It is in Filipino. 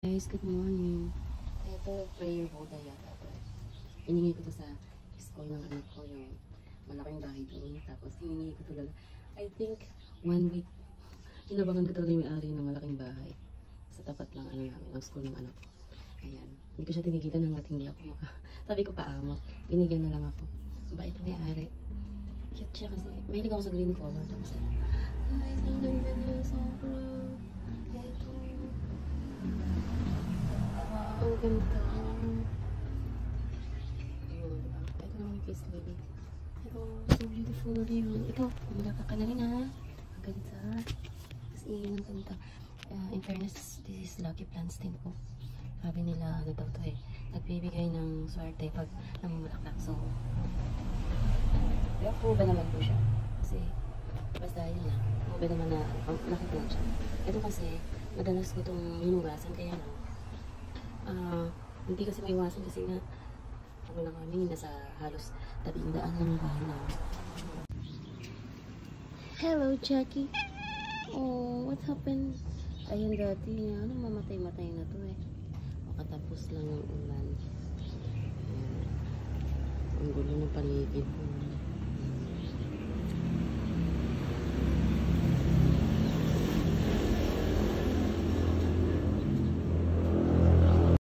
Guys, good morning. Ito, prayer Buddha yata to. Hiningi ko to sa school ng anak ko, yung malaking bahay doon. Tapos hiningi ko to I think 1 week. Hinabangan ko talaga yung may-ari ng malaking bahay. Sa tapat lang namin, ang school ng anak ko. Ayan. Hindi ko siya tinigitan hanggat hindi ako sabi ko paamot. Binigyan na lang ako. Bait na may-ari. Cute siya kasi. Mahilig ako sa green color. Tapos, guys, ang ganda niya. Sobra. Ang ganda. Ayun. Ito naman yung face lady. Pero, so beautiful yun. Ito, malaka ka na rin ha. Ang ganda. Tapos iyon ang ganda. In fairness, this is lucky plants din po. Sabi nila, ano daw to eh. Nagbibigay ng swerte pag namumulaklak. So, pero proven naman po siya. Kasi, basta yun lang. Proven naman na lucky plant siya. Ito kasi, madalas ko itong hinugasan. Kaya lang, hindi kasi maiwasan kasi nga ano lang kami nasa halos tabing daan lang ang bahay namin. Hello Jackie. Oh, what happened? Ayun dati ano, mamatay-matay na to eh. Makatapos lang ng ulan. Ang gulo ng paligid.